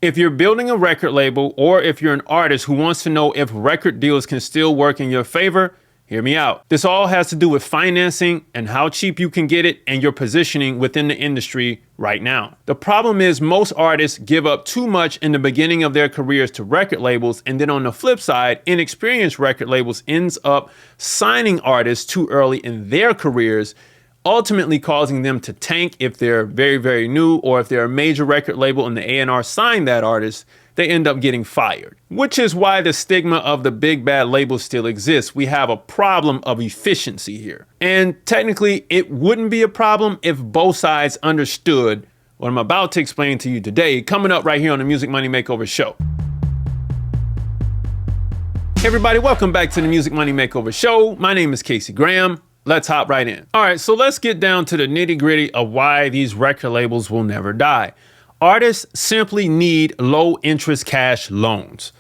If you're building a record label or if you're an artist who wants to know if record deals can still work in your favor, hear me out. This all has to do with financing and how cheap you can get it and your positioning within the industry right now. The problem is most artists give up too much in the beginning of their careers to record labels, and then on the flip side, inexperienced record labels ends up signing artists too early in their careers, ultimately causing them to tank if they're very, very new, or if they're a major record label and the A&R signed that artist, they end up getting fired. Which is why the stigma of the big bad label still exists. We have a problem of efficiency here. And technically, it wouldn't be a problem if both sides understood what I'm about to explain to you today, coming up right here on the Music Money Makeover show. Hey everybody, welcome back to the Music Money Makeover show. My name is Casey Graham. Let's hop right in. All right, so let's get down to the nitty gritty of why these record labels will never die. Artists simply need low interest cash loans.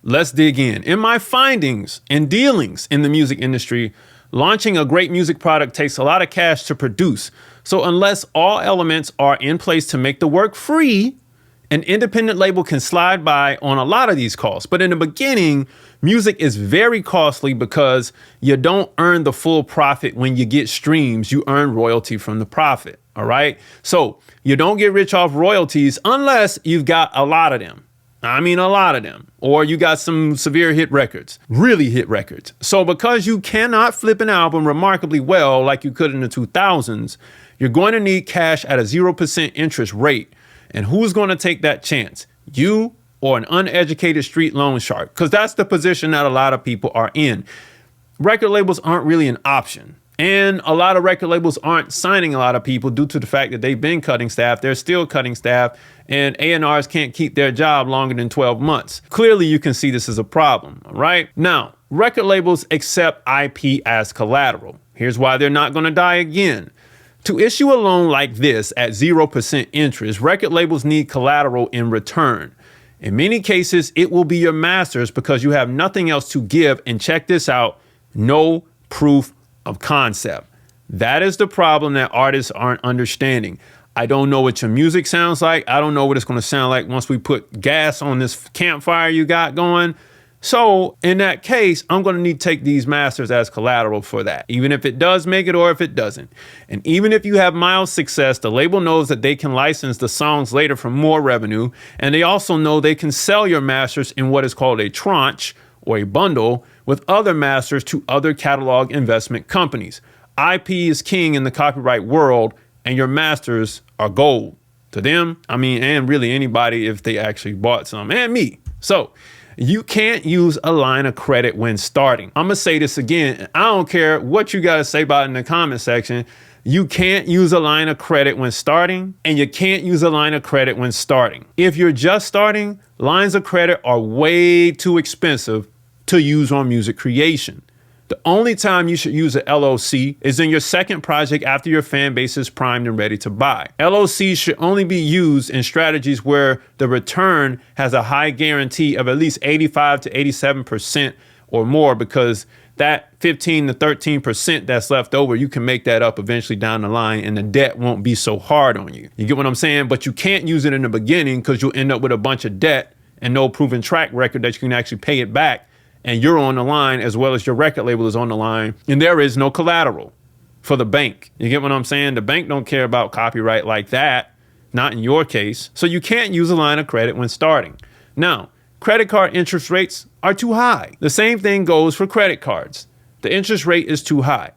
Let's dig in. In my findings and dealings in the music industry, launching a great music product takes a lot of cash to produce. So unless all elements are in place to make the work free, an independent label can slide by on a lot of these costs. But in the beginning, music is very costly because you don't earn the full profit when you get streams. You earn royalty from the profit. All right. So you don't get rich off royalties unless you've got a lot of them. I mean, a lot of them. Or you got some severe hit records, really hit records. So because you cannot flip an album remarkably well like you could in the 2000s, you're going to need cash at a 0% interest rate. And who's going to take that chance? You or an uneducated street loan shark? Because that's the position that a lot of people are in. Record labels aren't really an option. And a lot of record labels aren't signing a lot of people due to the fact that they've been cutting staff. They're still cutting staff, and A&Rs can't keep their job longer than 12 months. Clearly, you can see this is a problem, all right? Now, record labels accept IP as collateral. Here's why they're not going to die again. To issue a loan like this at 0% interest, record labels need collateral in return. In many cases, it will be your masters because you have nothing else to give. And check this out, no proof of concept. That is the problem that artists aren't understanding. I don't know what your music sounds like. I don't know what it's going to sound like once we put gas on this campfire you got going. So in that case, I'm going to need to take these masters as collateral for that, even if it does make it or if it doesn't. And even if you have mild success, the label knows that they can license the songs later for more revenue. And they also know they can sell your masters in what is called a tranche or a bundle with other masters to other catalog investment companies. IP is king in the copyright world, and your masters are gold to them. I mean, and really anybody if they actually bought some, and me. So you can't use a line of credit when starting. I'm going to say this again. I don't care what you got to say about it in the comment section. You can't use a line of credit when starting, and you can't use a line of credit when starting. If you're just starting, lines of credit are way too expensive to use on music creation. The only time you should use an LOC is in your second project after your fan base is primed and ready to buy. LOCs should only be used in strategies where the return has a high guarantee of at least 85 to 87% or more, because that 15 to 13% that's left over, you can make that up eventually down the line and the debt won't be so hard on you. You get what I'm saying? But you can't use it in the beginning because you'll end up with a bunch of debt and no proven track record that you can actually pay it back. And you're on the line as well as your record label is on the line, and there is no collateral for the bank. You get what I'm saying? The bank don't care about copyright like that, not in your case. So you can't use a line of credit when starting. Now, credit card interest rates are too high. The same thing goes for credit cards. The interest rate is too high.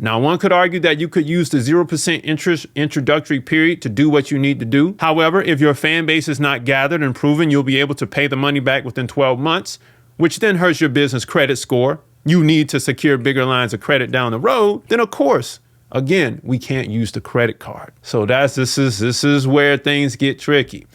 Now, one could argue that you could use the 0% interest introductory period to do what you need to do. However, if your fan base is not gathered and proven, you'll be able to pay the money back within 12 months, which then hurts your business credit score. You need to secure bigger lines of credit down the road. Then, of course, again, we can't use the credit card. So this is where things get tricky.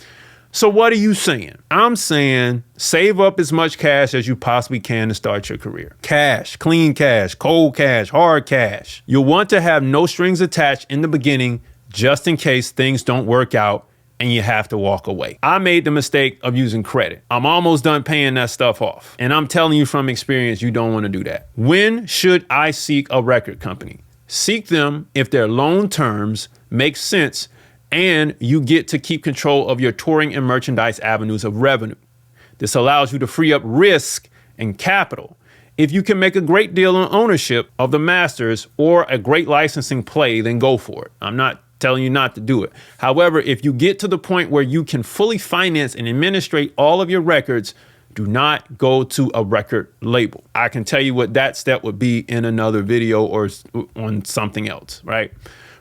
So what are you saying? I'm saying save up as much cash as you possibly can to start your career. Cash, clean cash, cold cash, hard cash. You'll want to have no strings attached in the beginning just in case things don't work out and you have to walk away. I made the mistake of using credit. I'm almost done paying that stuff off. And I'm telling you from experience, you don't want to do that. When should I seek a record company? Seek them if their loan terms make sense and you get to keep control of your touring and merchandise avenues of revenue. This allows you to free up risk and capital. If you can make a great deal on ownership of the masters or a great licensing play, then go for it. I'm not telling you not to do it. However, if you get to the point where you can fully finance and administrate all of your records, do not go to a record label. I can tell you what that step would be in another video or on something else, right?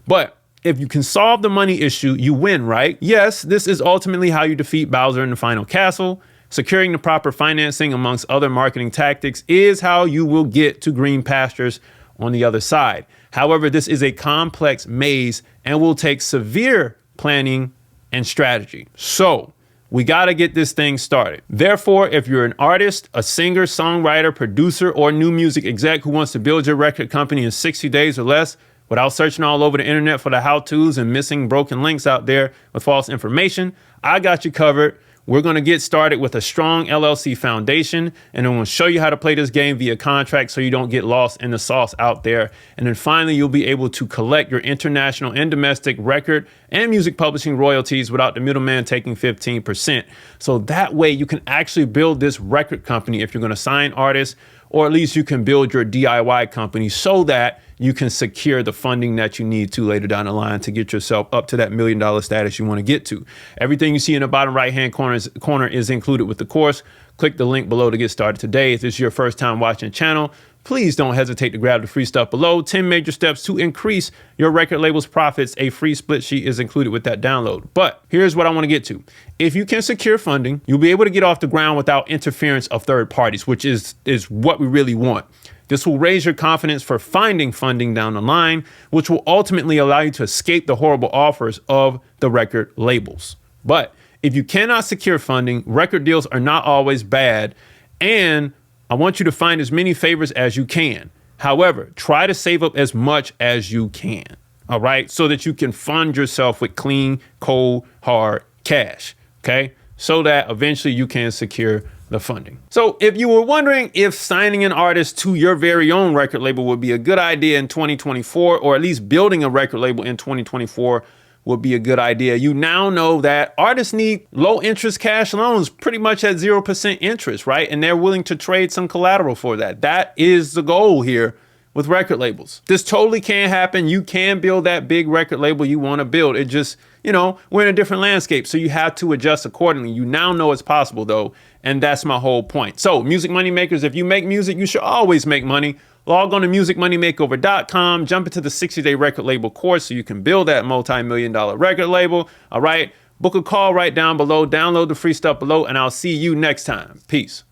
But if you can solve the money issue, you win, right? Yes, this is ultimately how you defeat Bowser in the final castle. Securing the proper financing amongst other marketing tactics is how you will get to green pastures on the other side. However, this is a complex maze and will take severe planning and strategy. So we got to get this thing started. Therefore, if you're an artist, a singer, songwriter, producer, or new music exec who wants to build your record company in 60 days or less without searching all over the internet for the how-tos and missing broken links out there with false information, I got you covered. We're going to get started with a strong LLC foundation, and I'm going to show you how to play this game via contract so you don't get lost in the sauce out there. And then finally, you'll be able to collect your international and domestic record and music publishing royalties without the middleman taking 15%. So that way you can actually build this record company if you're going to sign artists, or at least you can build your DIY company so that you can secure the funding that you need to later down the line to get yourself up to that $1 million status you want to get to. Everything you see in the bottom right-hand corner is included with the course. Click the link below to get started today. If this is your first time watching the channel, please don't hesitate to grab the free stuff below. 10 major steps to increase your record label's profits. A free split sheet is included with that download. But here's what I want to get to. If you can secure funding, you'll be able to get off the ground without interference of third parties, which is what we really want. This will raise your confidence for finding funding down the line, which will ultimately allow you to escape the horrible offers of the record labels. But if you cannot secure funding, record deals are not always bad, and I want you to find as many favors as you can. However, try to save up as much as you can, all right, so that you can fund yourself with clean, cold, hard cash, okay, so that eventually you can secure the funding. So if you were wondering if signing an artist to your very own record label would be a good idea in 2024, or at least building a record label in 2024 would be a good idea, you now know that artists need low interest cash loans pretty much at 0% interest, right? And they're willing to trade some collateral for that. That is the goal here with record labels. This totally can happen. You can build that big record label you want to build. It just, we're in a different landscape, so you have to adjust accordingly. You now know it's possible though, and that's my whole point. So music money makers, if you make music, you should always make money. Log on to musicmoneymakeover.com, jump into the 60-day record label course so you can build that multi-million-dollar record label. All right, book a call right down below, download the free stuff below, and I'll see you next time. Peace.